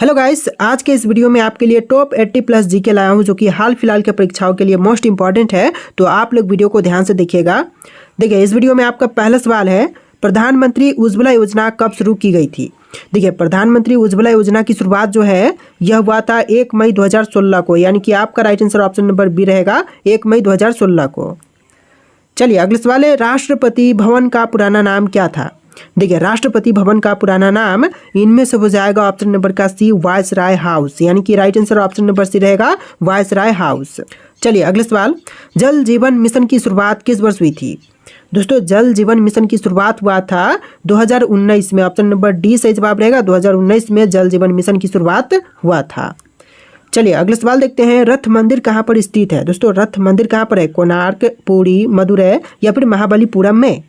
Hello guys, आज के इस वीडियो में आपके लिए टॉप 80 प्लस जीके लाया हूं जो कि हाल फिलहाल के परीक्षाओं के लिए मोस्ट इंपॉर्टेंट है। तो आप लोग वीडियो को ध्यान से देखिएगा। देखिए, इस वीडियो में आपका पहला सवाल है, प्रधानमंत्री उज्ज्वला योजना कब शुरू की गई थी। देखिए, प्रधानमंत्री उज्ज्वला योजना की शुरुआत जो है यह हुआ था 1 मई 2016 को, यानी कि आपका right answer option number B रहेगा 1 मई 2016 को। चलिए अगला सवाल है, राष्ट्रपति भवन का पुराना नाम क्या था। देखिए, राष्ट्रपति भवन का पुराना नाम इनमें से हो जाएगा ऑप्शन नंबर का सी वायसराय हाउस, यानी कि right answer option number C रहेगा वायसराय हाउस। चलिए अगला सवाल, जल जीवन मिशन की शुरुआत किस वर्ष हुई थी। दोस्तों, जल जीवन मिशन की शुरुआत हुआ था 2019 में, ऑप्शन नंबर डी सही जवाब रहेगा। 2019 में जल जीवन मिशन की शुरुआत हुआ था। चलिए अगला सवाल देखते हैं, रथ मंदिर कहाँ पर स्थित है। दोस्तों, रथ मंदिर कहाँ पर है, कोणार्क, पुरी, मदुरै या फिर महाबलीपुरम में।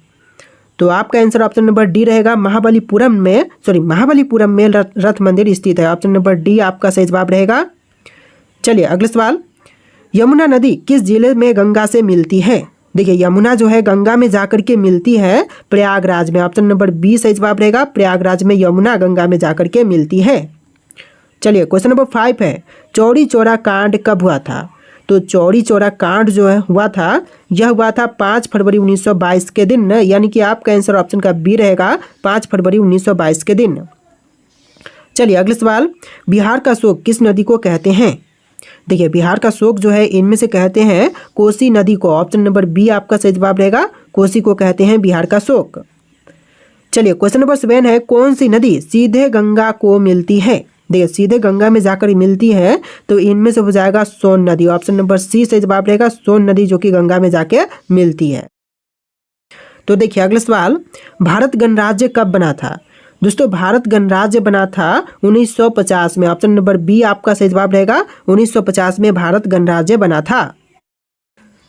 तो आपका आंसर ऑप्शन नंबर डी रहेगा महाबलीपुरम में रथ मंदिर स्थित है। ऑप्शन नंबर डी आपका सही जवाब रहेगा। चलिए अगला सवाल, यमुना नदी किस जिले में गंगा से मिलती है। देखिए, यमुना जो है गंगा में जाकर के मिलती है प्रयागराज में। ऑप्शन नंबर बी सही जवाब रहेगा, प्रयागराज में यमुना गंगा में जाकर के मिलती है। चलिए क्वेश्चन नंबर 5 है, चौरी चौरा कांड कब हुआ था। तो चौरी चौरा कांड जो है हुआ था, यह हुआ था 5 फरवरी 1922 के दिन, यानी कि आपका आंसर ऑप्शन का बी रहेगा 5 फरवरी 1922 के दिन। चलिए अगला सवाल, बिहार का शोक किस नदी को कहते हैं। देखिए, बिहार का शोक जो है इनमें से कहते हैं कोसी नदी को। ऑप्शन नंबर बी आपका सही जवाब रहेगा, कोसी को कहते हैं बिहार का शोक। चलिए क्वेश्चन नंबर 7 है, कौन सी नदी सीधे गंगा को मिलती है। देखिए, सीधे गंगा में जाकर मिलती है तो इनमें से हो जाएगा सोन नदी। ऑप्शन नंबर सी सही जवाब रहेगा, सोन नदी जो कि गंगा में जाके मिलती है। तो देखिए अगला सवाल, भारत गणराज्य कब बना था। दोस्तों, भारत गणराज्य बना था 1950 में। ऑप्शन नंबर बी आपका सही जवाब रहेगा, 1950 में भारत गणराज्य बना था।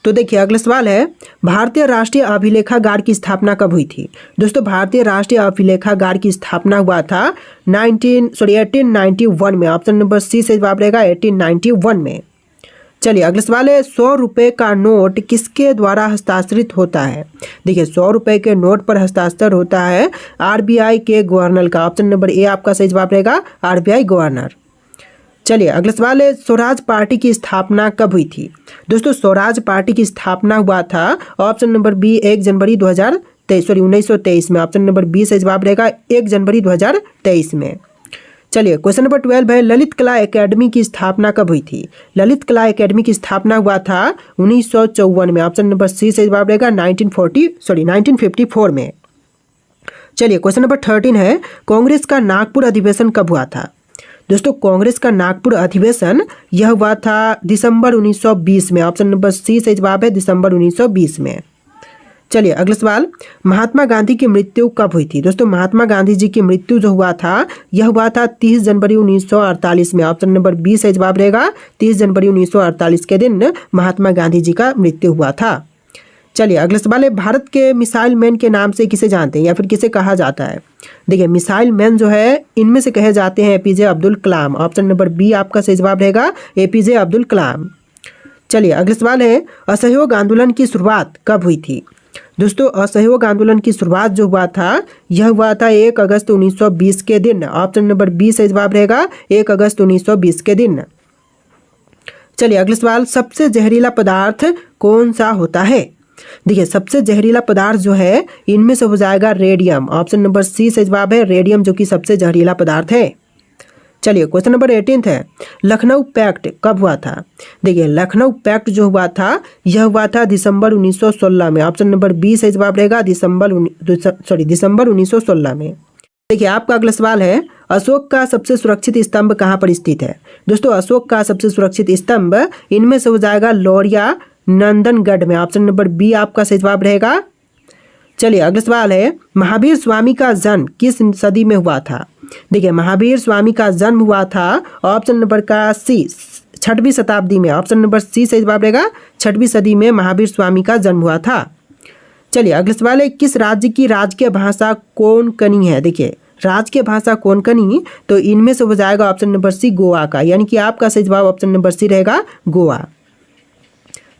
तो देखिए अगला सवाल है, भारतीय राष्ट्रीय अभिलेखागार की स्थापना कब हुई थी। दोस्तों, भारतीय राष्ट्रीय अभिलेखागार की स्थापना हुआ था 1891 में। ऑप्शन नंबर सी से जवाब रहेगा 1891 में। चलिए अगला सवाल है, 100 रुपये का नोट किसके द्वारा हस्ताक्षरित होता है। देखिए, 100 रुपये के नोट पर हस्ताक्षर होता है आरबीआई के गवर्नर का। ऑप्शन नंबर ए आपका सही जवाब रहेगा, आरबीआई गवर्नर। चलिए अगला सवाल है, स्वराज पार्टी की स्थापना कब हुई थी। दोस्तों, स्वराज पार्टी की स्थापना हुआ था ऑप्शन नंबर बी 1 जनवरी 1923 में। ऑप्शन नंबर बी से जवाब रहेगा 1 जनवरी 2023 में। चलिए क्वेश्चन नंबर 12 है, ललित कला एकेडमी की स्थापना कब हुई थी। ललित कला एकेडमी की स्थापना हुआ था 1954 में। ऑप्शन नंबर सी से जवाब रहेगा 1954 में। चलिए क्वेश्चन नंबर 13 है, कांग्रेस का नागपुर अधिवेशन कब हुआ था। दोस्तों, कांग्रेस का नागपुर अधिवेशन यह हुआ था दिसंबर 1920 में। ऑप्शन नंबर सी से जवाब है दिसंबर 1920 में। चलिए अगला सवाल, महात्मा गांधी की मृत्यु कब हुई थी। दोस्तों, महात्मा गांधी जी की मृत्यु जो हुआ था यह हुआ था 30 जनवरी 1948 में। ऑप्शन नंबर बी से जवाब रहेगा 30 जनवरी 1948 के दिन महात्मा गांधी जी का मृत्यु हुआ था। चलिए अगला सवाल है, भारत के मिसाइल मैन के नाम से किसे जानते हैं या फिर किसे कहा जाता है। देखिए, मिसाइल मैन जो है इनमें से कहे जाते हैं APJ Abdul Kalam. Option number B आपका सही जवाब रहेगा, एपीजे अब्दुल कलाम। चलिए अगला सवाल है, असहयोग आंदोलन की शुरुआत कब हुई थी। दोस्तों, असहयोग आंदोलन की शुरुआत जो हुआ था यह हुआ था 1 अगस्त 1920 के दिन। ऑप्शन नंबर बी सही जवाब रहेगा 1 अगस्त 1920 के दिन। चलिए अगला सवाल, सबसे जहरीला पदार्थ कौन सा होता है। देखिए, सबसे जहरीला पदार्थ जो है इनमें से हो जाएगा रेडियम। ऑप्शन नंबर सी से जवाब है रेडियम जो कि सबसे जहरीला पदार्थ है। चलिए क्वेश्चन नंबर 18 है, लखनऊ पैक्ट कब हुआ था। देखिए, लखनऊ पैक्ट जो हुआ था यह हुआ था दिसंबर 1916 में। ऑप्शन नंबर बी से जवाब रहेगा दिसंबर 1916 में। देखिए, आपका अगला सवाल है, अशोक का सबसे सुरक्षित स्तंभ कहाँ पर स्थित है। दोस्तों, अशोक का सबसे सुरक्षित स्तंभ इनमें से हो जाएगा लौरिया नंदनगढ़ में। ऑप्शन नंबर बी आपका सही जवाब रहेगा। चलिए अगला सवाल है, महावीर स्वामी का जन्म किस सदी में हुआ था। देखिए, महावीर स्वामी का जन्म हुआ था ऑप्शन नंबर का सी 6वीं शताब्दी में। ऑप्शन नंबर सी सही जवाब रहेगा 6वीं सदी में महावीर स्वामी का जन्म हुआ था। चलिए अगला सवाल है, किस राज्य की राजकीय भाषा कोंकणी है। देखिए, राजकीय भाषा कोंकणी तो इनमें से हो जाएगा ऑप्शन नंबर सी गोवा का, यानी कि आपका सही जवाब ऑप्शन नंबर सी रहेगा गोवा।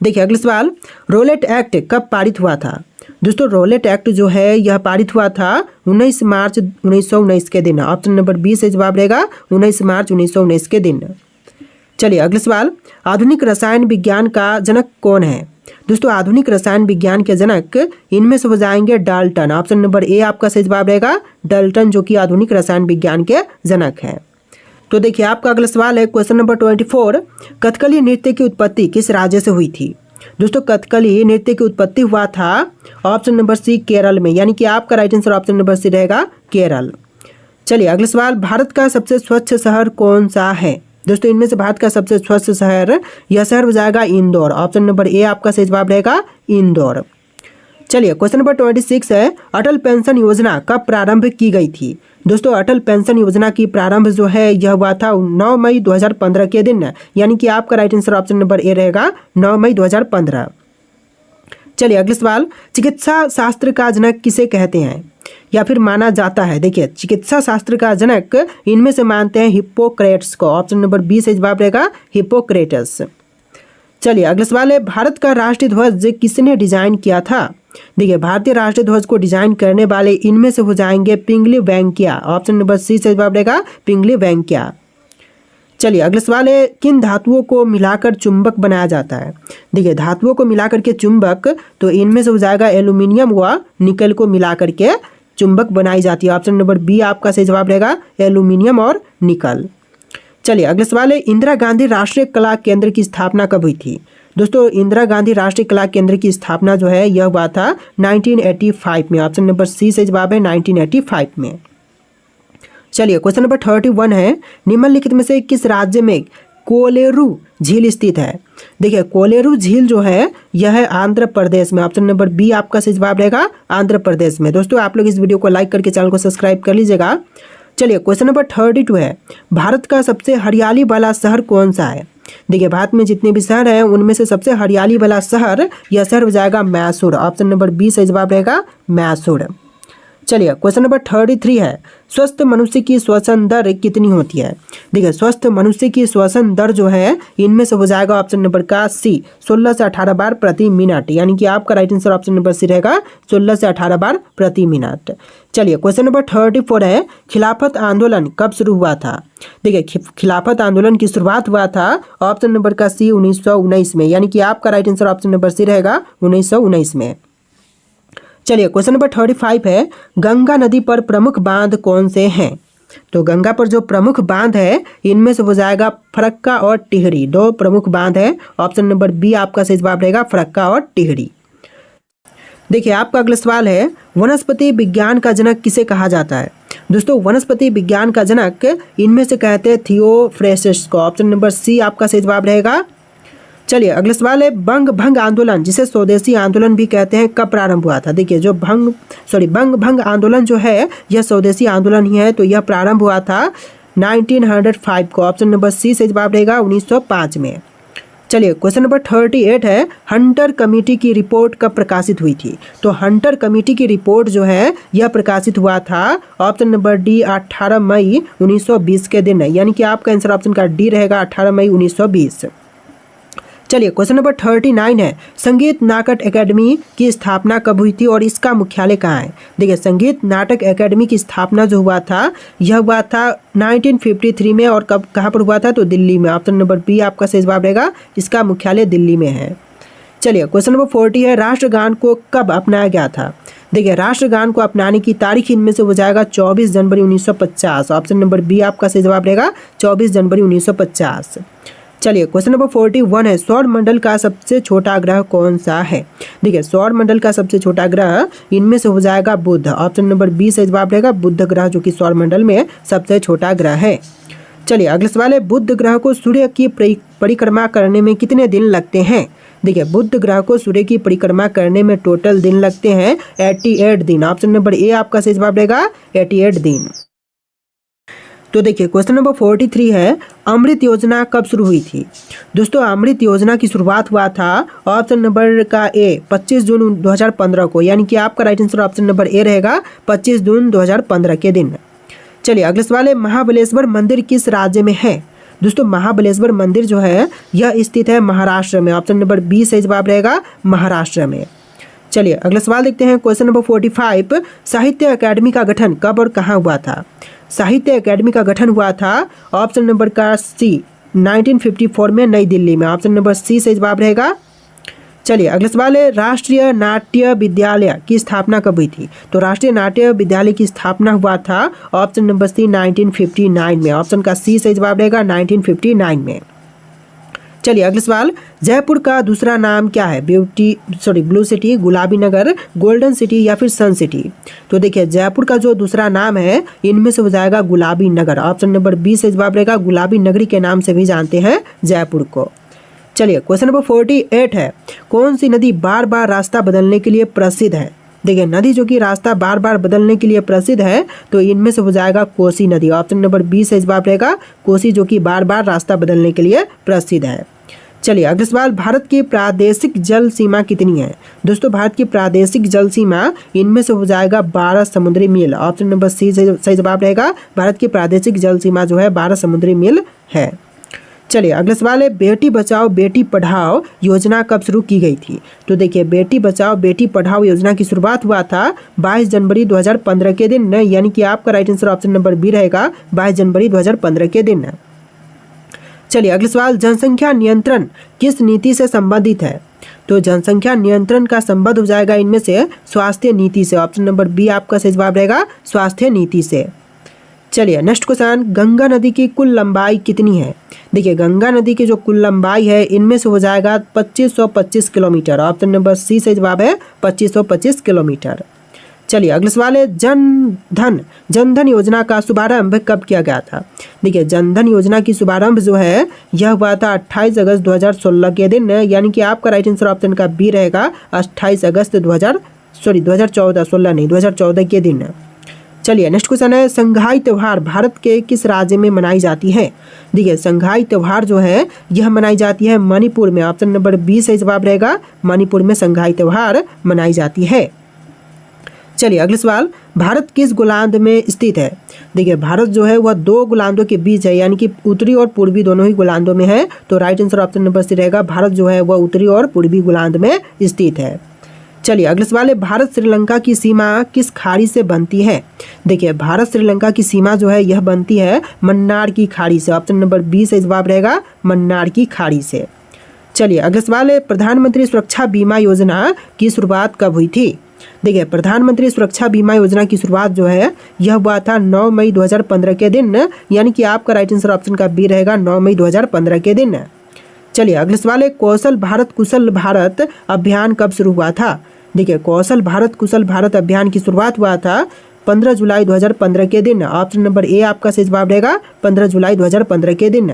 देखिए अगला सवाल, रोलेट एक्ट कब पारित हुआ था। दोस्तों रॉलेट एक्ट जो है यह पारित हुआ था 19 मार्च 1919 के दिन। ऑप्शन नंबर बी से जवाब रहेगा 19 मार्च 1919 के दिन। चलिए अगला सवाल, आधुनिक रसायन विज्ञान का जनक कौन है? दोस्तों आधुनिक रसायन विज्ञान के जनक इनमें से हो जाएंगे डाल्टन। ऑप्शन नंबर ए आपका सही जवाब रहेगा डाल्टन, जो कि आधुनिक रसायन विज्ञान के जनक है। तो देखिए आपका अगला सवाल है क्वेश्चन नंबर 24, कथकली नृत्य की उत्पत्ति किस राज्य से हुई थी? दोस्तों कथकली नृत्य की उत्पत्ति हुआ था ऑप्शन नंबर सी केरल में, यानी कि आपका right answer option number C रहेगा केरल। चलिए अगला सवाल, भारत का सबसे स्वच्छ शहर कौन सा है? दोस्तों इनमें से भारत का सबसे स्वच्छ शहर, यह शहर हो जाएगा इंदौर। ऑप्शन नंबर ए आपका सही जवाब रहेगा इंदौर। चलिए क्वेश्चन नंबर 26 है, अटल पेंशन योजना कब प्रारंभ की गई थी? दोस्तों अटल पेंशन योजना की प्रारंभ जो है यह हुआ था 9 मई 2015 के दिन, यानी कि आपका right answer option number A रहेगा 9 मई 2015। चलिए अगला सवाल, चिकित्सा शास्त्र का जनक किसे कहते हैं या फिर माना जाता है? देखिए चिकित्सा शास्त्र का जनक इनमें से मानते हैं हिप्पोक्रेट्स को। ऑप्शन नंबर बी से जवाब रहेगा हिप्पोक्रेटस। चलिए अगला सवाल है, भारत का राष्ट्रीय ध्वज किसने डिजाइन किया था? देखिए भारतीय राष्ट्रीय ध्वज को डिजाइन करने वाले इनमें से हो जाएंगे पिंगली वेंकैया। ऑप्शन नंबर सी से जवाब रहेगा पिंगली वेंकैया। चलिए अगला सवाल है, किन धातुओं को मिलाकर चुंबक बनाया जाता है? देखिए धातुओं को मिलाकर के चुंबक, तो इनमें से हो जाएगा एल्यूमिनियम व निकल को मिलाकर के चुंबक बनाई जाती है। ऑप्शन नंबर बी आपका सही जवाब रहेगा एल्यूमिनियम और निकल। चलिए अगला सवाल है, इंदिरा गांधी राष्ट्रीय कला केंद्र की स्थापना कब हुई थी? दोस्तों इंदिरा गांधी राष्ट्रीय कला केंद्र की स्थापना जो है यह हुआ था 1985 में। ऑप्शन नंबर सी से जवाब है 1985 में। चलिए क्वेश्चन नंबर 31 है, निम्नलिखित में से किस राज्य में कोलेरू झील स्थित है? देखिए कोलेरू झील जो है यह है आंध्र प्रदेश में। ऑप्शन नंबर बी आपका सही जवाब रहेगा आंध्र प्रदेश में। दोस्तों आप लोग इस वीडियो को लाइक करके चैनल को सब्सक्राइब कर लीजिएगा। चलिए क्वेश्चन नंबर 32 है, भारत का सबसे हरियाली वाला शहर कौन सा है? देखिए भारत में जितने भी शहर हैं उनमें से सबसे हरियाली वाला शहर, यह शहर हो जाएगा मैसूर। ऑप्शन नंबर बी से जवाब रहेगा मैसूर। चलिए क्वेश्चन नंबर 33 है, स्वस्थ मनुष्य की श्वसन दर कितनी होती है? देखिए स्वस्थ मनुष्य की श्वसन दर जो है इनमें से हो जाएगा ऑप्शन नंबर का सी 16 से 18 बार प्रति मिनट, यानी कि आपका right answer option number C रहेगा 16 से 18 बार प्रति मिनट। चलिए क्वेश्चन नंबर 34 है, खिलाफत आंदोलन कब शुरू हुआ था? देखिए खिलाफत आंदोलन की शुरुआत हुआ था ऑप्शन नंबर का सी 1919 में, यानी कि आपका right answer option number C रहेगा 1919 में। चलिए क्वेश्चन नंबर 35 है, गंगा नदी पर प्रमुख बांध कौन से हैं? तो गंगा पर जो प्रमुख बांध है इनमें से हो जाएगा फरक्का और टिहरी, दो प्रमुख बांध है। ऑप्शन नंबर बी आपका सही जवाब रहेगा फरक्का और टिहरी। देखिए आपका अगला सवाल है, वनस्पति विज्ञान का जनक किसे कहा जाता है? दोस्तों वनस्पति विज्ञान का जनक इनमें से कहते हैं थियोफ्रेस्टस को। ऑप्शन नंबर सी आपका सही जवाब रहेगा। चलिए अगला सवाल है, बंग भंग आंदोलन जिसे स्वदेशी आंदोलन भी कहते हैं कब प्रारंभ हुआ था? देखिए जो बंग भंग आंदोलन जो है यह स्वदेशी आंदोलन ही है, तो यह प्रारंभ हुआ था 1905 को। ऑप्शन नंबर सी से जवाब रहेगा 1905 में। चलिए क्वेश्चन नंबर 38 है, हंटर कमेटी की रिपोर्ट कब प्रकाशित हुई थी? तो हंटर कमेटी की रिपोर्ट जो है यह प्रकाशित हुआ था ऑप्शन नंबर डी 18 मई 1920 के दिन, यानी कि आपका आंसर ऑप्शन का डी रहेगा 18 मई 1920। चलिए क्वेश्चन नंबर 39 है, संगीत नाटक एकेडमी की स्थापना कब हुई थी और इसका मुख्यालय कहाँ है? देखिए संगीत नाटक एकेडमी की स्थापना जो हुआ था यह हुआ था 1953 में, और कब कहाँ पर हुआ था? तो दिल्ली में। ऑप्शन नंबर बी आपका सही जवाब रहेगा, इसका मुख्यालय दिल्ली में है। चलिए क्वेश्चन नंबर 40 है, राष्ट्रगान को कब अपनाया गया था? देखिए राष्ट्रगान को अपनाने की तारीख इनमें से हो जाएगा 24 जनवरी 1950। ऑप्शन नंबर बी आपका सही जवाब रहेगा 24 जनवरी 1950। चलिए क्वेश्चन नंबर 41 है, सौर मंडल का सबसे छोटा ग्रह कौन सा है? देखिए सौर मंडल का सबसे छोटा ग्रह इनमें से हो जाएगा बुध। ऑप्शन नंबर बी से जवाब रहेगा बुध ग्रह, जो कि सौर मंडल में सबसे छोटा ग्रह है। चलिए अगला सवाल है, बुध ग्रह को सूर्य की परिक्रमा करने में कितने दिन लगते हैं? देखिए बुध ग्रह को सूर्य की परिक्रमा करने में टोटल दिन लगते हैं 88 दिन। ऑप्शन नंबर ए आपका सही जवाब रहेगा 88 दिन। तो देखिए क्वेश्चन नंबर 43 है, अमृत योजना कब शुरू हुई थी? दोस्तों अमृत योजना की शुरुआत हुआ था ऑप्शन नंबर का ए 25 जून 2015 को, यानी कि आपका right answer option number A रहेगा 25 जून 2015 के दिन। चलिए अगला सवाल है, महाबलेश्वर मंदिर किस राज्य में है? दोस्तों महाबलेश्वर मंदिर जो है यह स्थित है महाराष्ट्र में। ऑप्शन नंबर बी सही जवाब रहेगा महाराष्ट्र में। चलिए अगला सवाल देखते हैं। क्वेश्चन नंबर 45, साहित्य अकादमी का गठन कब और कहाँ हुआ था? साहित्य अकादमी का गठन हुआ था ऑप्शन नंबर का सी 1954 में नई दिल्ली में। ऑप्शन नंबर सी सही जवाब रहेगा। चलिए अगला सवाल है, राष्ट्रीय नाट्य विद्यालय की स्थापना कब हुई थी? तो राष्ट्रीय नाट्य विद्यालय की स्थापना हुआ था ऑप्शन नंबर सी 1959 में। ऑप्शन का सी सही जवाब रहेगा 1959 में। चलिए अगला सवाल, जयपुर का दूसरा नाम क्या है? ब्लू सिटी, गुलाबी नगर, गोल्डन सिटी या फिर सन सिटी? तो देखिए जयपुर का जो दूसरा नाम है इनमें से हो जाएगा गुलाबी नगर। ऑप्शन नंबर बी से जवाब रहेगा। गुलाबी नगरी के नाम से भी जानते हैं जयपुर को। चलिए क्वेश्चन नंबर 48 है, कौन सी नदी बार बार रास्ता बदलने के लिए प्रसिद्ध है? देखिए नदी जो कि रास्ता बार बार बदलने के लिए प्रसिद्ध है तो इनमें से हो जाएगा कोसी नदी। ऑप्शन नंबर बी से जवाब रहेगा कोसी, जो कि बार बार रास्ता बदलने के लिए प्रसिद्ध है। चलिए अगला सवाल, भारत की प्रादेशिक जल सीमा कितनी है? दोस्तों भारत की प्रादेशिक जल सीमा इनमें से हो जाएगा 12 समुद्री मील। ऑप्शन नंबर सी सही जवाब रहेगा। भारत की प्रादेशिक जल सीमा जो है 12 समुद्री मील है। चलिए अगला सवाल है, बेटी बचाओ बेटी पढ़ाओ योजना कब शुरू की गई थी? तो देखिए बेटी बचाओ बेटी पढ़ाओ योजना की शुरुआत हुआ था 22 जनवरी 2015 के दिन, यानी कि आपका right answer option number B रहेगा 22 जनवरी 2015 के दिन। चलिए अगला सवाल, जनसंख्या नियंत्रण किस नीति से संबंधित है? तो जनसंख्या नियंत्रण का संबंध हो जाएगा इनमें से स्वास्थ्य नीति से। ऑप्शन नंबर बी आपका सही जवाब रहेगा स्वास्थ्य नीति से। चलिए नेक्स्ट क्वेश्चन, गंगा नदी की कुल लंबाई कितनी है? देखिए गंगा नदी की जो कुल लंबाई है इनमें से हो जाएगा 2525 किलोमीटर। ऑप्शन नंबर सी से जवाब है 2525 किलोमीटर। चलिए अगला सवाल है, जनधन योजना का शुभारंभ कब किया गया था? देखिए जनधन योजना की शुभारंभ जो है यह हुआ था 28 अगस्त 2016 के दिन, यानी कि आपका राइट आंसर ऑप्शन का बी रहेगा 28 अगस्त 2014 के दिन। चलिए नेक्स्ट क्वेश्चन है, संघाई त्योहार भारत के किस राज्य में मनाई जाती है? देखिए संघाई त्योहार जो है यह मनाई जाती है मणिपुर में। ऑप्शन नंबर बी सही जवाब रहेगा। मणिपुर में संघाई त्योहार मनाई जाती है। चलिए अगला सवाल, भारत किस गोलार्ध में स्थित है? देखिए भारत जो है वह 2 गोलार्धों के बीच है, यानी कि उत्तरी और पूर्वी दोनों ही गोलार्धों में है। तो right answer option number C रहेगा। भारत जो है वह उत्तरी और पूर्वी गोलार्ध में स्थित है। चलिए अगला सवाल है, भारत श्रीलंका की सीमा किस खाड़ी से बनती है? देखिए भारत श्रीलंका की सीमा जो है यह बनती है मन्नार की खाड़ी से। ऑप्शन नंबर बी से जवाब रहेगा मन्नार की खाड़ी से। चलिए अगला सवाल है, प्रधानमंत्री सुरक्षा बीमा योजना की शुरुआत कब हुई थी? देखिए प्रधानमंत्री सुरक्षा बीमा योजना की शुरुआत जो है यह हुआ था 9 मई 2015 के दिन, यानी कि आपका राइट आंसर ऑप्शन का बी रहेगा 9 मई 2015 के दिन। चलिए अगला सवाल है, कौशल भारत कुशल भारत अभियान कब शुरू हुआ था? देखिए कौशल भारत कुशल भारत अभियान की शुरुआत हुआ था 15 जुलाई 2015 के दिन। ऑप्शन नंबर ए आपका सही जवाब रहेगा 15 जुलाई 2015 के दिन।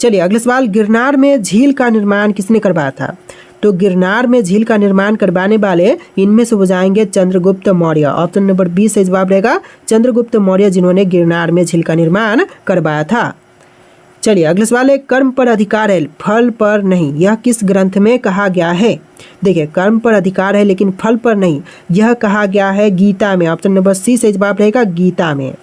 चलिए अगला सवाल, गिरनार में झील का निर्माण किसने करवाया था? तो गिरनार में झील का निर्माण करवाने वाले इनमें से हो जाएंगे Chandragupta Maurya. Option number B से जवाब रहेगा चंद्रगुप्त मौर्य, जिन्होंने गिरनार में झील का निर्माण करवाया था। चलिए अगला सवाल है, कर्म पर अधिकार है फल पर नहीं, यह किस ग्रंथ में कहा गया है? देखिए कर्म पर अधिकार है लेकिन फल पर नहीं, यह कहा गया है गीता में। ऑप्शन नंबर सी से जवाब रहेगा गीता में।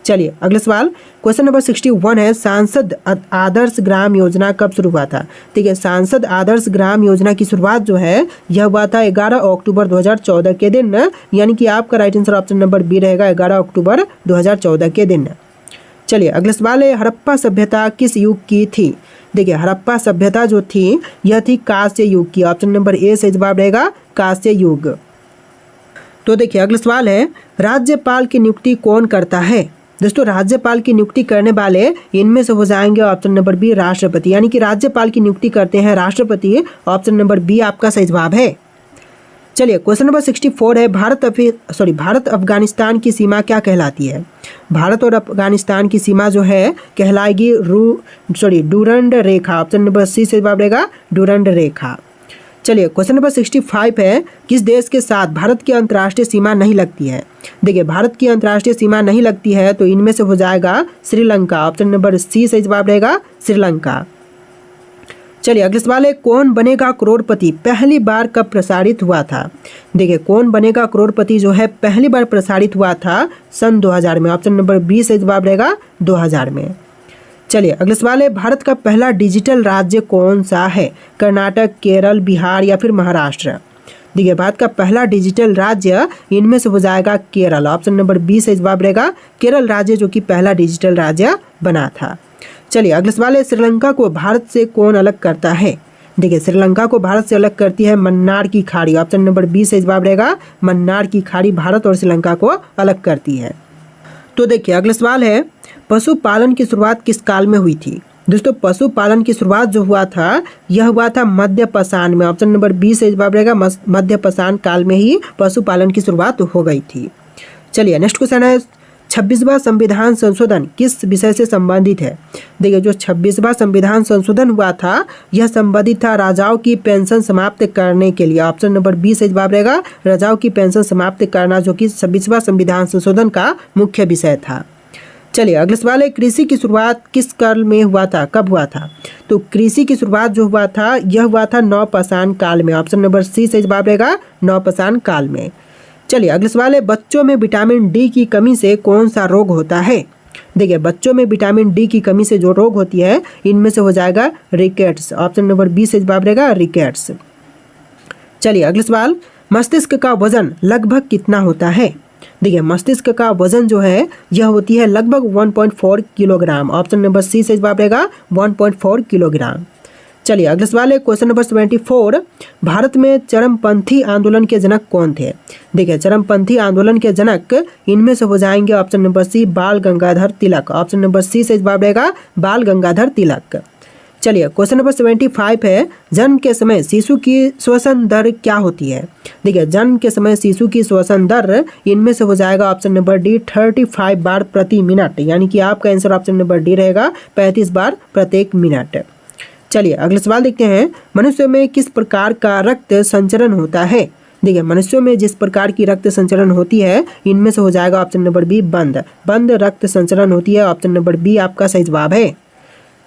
चलिए अगला सवाल, क्वेश्चन नंबर 61 है, सांसद आदर्श ग्राम योजना कब शुरू हुआ था? ठीक है, सांसद आदर्श ग्राम योजना की शुरुआत जो है यह हुआ था 11 अक्टूबर 2014 के दिन, यानी कि आपका right answer option number B रहेगा 11 अक्टूबर 2014 के दिन। चलिए अगला सवाल है, हड़प्पा सभ्यता किस युग की थी? देखिए हड़प्पा सभ्यता जो थी यह थी कांस्य युग की। ऑप्शन नंबर ए से जवाब रहेगा कांस्य युग। तो देखिए अगला सवाल है, राज्यपाल की नियुक्ति कौन करता है? दोस्तों राज्यपाल की नियुक्ति करने वाले इनमें से हो जाएंगे ऑप्शन नंबर बी राष्ट्रपति, यानी कि राज्यपाल की नियुक्ति करते हैं राष्ट्रपति। ऑप्शन नंबर बी आपका सही जवाब है। चलिए क्वेश्चन नंबर 64 है, भारत अफगानिस्तान की सीमा क्या कहलाती है? भारत और अफगानिस्तान की सीमा जो है कहलाएगी डूरंड रेखा। ऑप्शन नंबर सी से जवाब रहेगा डूरंड रेखा। चलिए क्वेश्चन नंबर 65 है, किस देश के साथ भारत की अंतर्राष्ट्रीय सीमा नहीं लगती है? देखिए भारत की अंतर्राष्ट्रीय सीमा नहीं लगती है तो इनमें से हो जाएगा श्रीलंका। ऑप्शन नंबर सी से जवाब रहेगा श्रीलंका। चलिए अगला सवाल है, कौन बनेगा करोड़पति पहली बार कब प्रसारित हुआ था? देखिए कौन बनेगा करोड़पति जो है पहली बार प्रसारित हुआ था सन 2000 में। ऑप्शन नंबर बी से जवाब रहेगा 2000 में। चलिए अगला सवाल है, भारत का पहला डिजिटल राज्य कौन सा है? कर्नाटक, केरल, बिहार या फिर महाराष्ट्र? देखिए भारत का पहला डिजिटल राज्य इनमें से हो जाएगा केरल। ऑप्शन नंबर बी से जवाब रहेगा केरल राज्य जो कि पहला डिजिटल राज्य बना था। चलिए अगला सवाल है, श्रीलंका को भारत से कौन अलग करता है? देखिए श्रीलंका को भारत से अलग करती है मन्नार की खाड़ी। ऑप्शन नंबर बी से जवाब रहेगा मन्नार की खाड़ी भारत और श्रीलंका को अलग करती है। तो देखिए अगला सवाल है, पशुपालन की शुरुआत किस काल में हुई थी? दोस्तों पशुपालन की शुरुआत जो हुआ था यह हुआ था मध्य पाषाण में। ऑप्शन नंबर बी से जवाब रहेगा मध्य पाषाण काल में ही पशुपालन की शुरुआत हो गई थी। चलिए नेक्स्ट क्वेश्चन है, 26वां संविधान संशोधन किस विषय से संबंधित है? देखिए जो 26वां संविधान संशोधन हुआ था यह संबंधित था राजाओं की पेंशन समाप्त करने के लिए। ऑप्शन नंबर बी से जवाब रहेगा राजाओं की पेंशन समाप्त करना जो कि 26वां संविधान संशोधन का मुख्य विषय था। चलिए अगला सवाल है, कृषि की शुरुआत किस काल में हुआ था, कब हुआ था? तो कृषि की शुरुआत जो हुआ था यह हुआ था नवपाषाण काल में। ऑप्शन नंबर सी से जवाब रहेगा नवपाषाण काल में। चलिए अगला सवाल है, बच्चों में विटामिन डी की कमी से कौन सा रोग होता है? देखिए बच्चों में विटामिन डी की कमी से जो रोग होती है इनमें से हो जाएगा रिकेट्स। ऑप्शन नंबर बी से जवाब रहेगा रिकेट्स। चलिए अगला सवाल, मस्तिष्क का वजन लगभग कितना होता है? देखिए मस्तिष्क का वजन जो है यह होती है लगभग 1.4 किलोग्राम। ऑप्शन नंबर सी से जवाब रहेगा 1.4 किलोग्राम। चलिए अगला सवाल है, क्वेश्चन नंबर 74, भारत में चरमपंथी आंदोलन के जनक कौन थे? देखिए चरमपंथी आंदोलन के जनक इनमें से हो जाएंगे ऑप्शन नंबर सी बाल गंगाधर तिलक। ऑप्शन नंबर सी से जवाब रहेगा बाल गंगाधर तिलक। चलिए क्वेश्चन नंबर 75 है, जन्म के समय शिशु की श्वसन दर क्या होती है? देखिए जन्म के समय शिशु की श्वसन दर इनमें से हो जाएगा ऑप्शन नंबर डी 35 बार प्रति मिनट, यानी कि आपका आंसर ऑप्शन नंबर डी रहेगा 35 बार प्रत्येक मिनट। चलिए अगला सवाल देखते हैं, मनुष्य में किस प्रकार का रक्त संचरण होता है? देखिए मनुष्यों में जिस प्रकार की रक्त संचरण होती है इनमें से हो जाएगा ऑप्शन नंबर बी बंद रक्त संचरण होती है। ऑप्शन नंबर बी आपका सही जवाब है।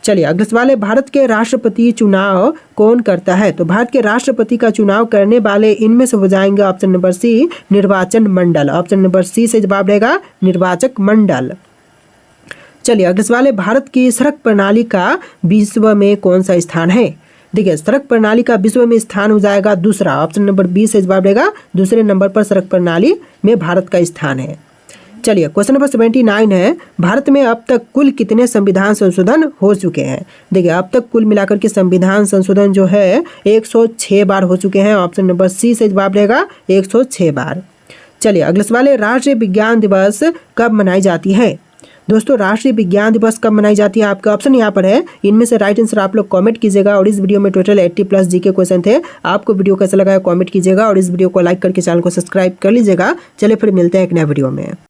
चलिए अगला सवाल है, भारत के राष्ट्रपति चुनाव कौन करता है? तो भारत के राष्ट्रपति का चुनाव करने वाले इनमें से हो जाएंगे ऑप्शन नंबर सी निर्वाचन मंडल। ऑप्शन नंबर सी से जवाब रहेगा निर्वाचक मंडल। चलिए अगला सवाल है, भारत की सड़क प्रणाली का विश्व में कौन सा स्थान है? देखिए सड़क प्रणाली का विश्व में स्थान हो जाएगा दूसरा। ऑप्शन नंबर बी से जवाब रहेगा दूसरे नंबर पर सड़क प्रणाली में भारत का स्थान है। चलिए क्वेश्चन नंबर 79 है, भारत में अब तक कुल कितने संविधान संशोधन हो चुके हैं? देखिए अब तक कुल मिलाकर के संविधान संशोधन जो है 106 बार हो चुके हैं। ऑप्शन नंबर सी से जवाब रहेगा 106 बार। चलिए अगला सवाल है, राष्ट्रीय विज्ञान दिवस कब मनाई जाती है? दोस्तों राष्ट्रीय विज्ञान दिवस कब मनाई जाती है आपका ऑप्शन यहाँ पर है, इनमें से राइट आंसर आप लोग कमेंट कीजिएगा। और इस वीडियो में टोटल 80+ जीके क्वेश्चन थे। आपको वीडियो कैसा लगा कमेंट कीजिएगा और इस वीडियो को लाइक करके चैनल को सब्सक्राइब कर लीजिएगा। चलिए फिर मिलते हैं एक नए वीडियो में।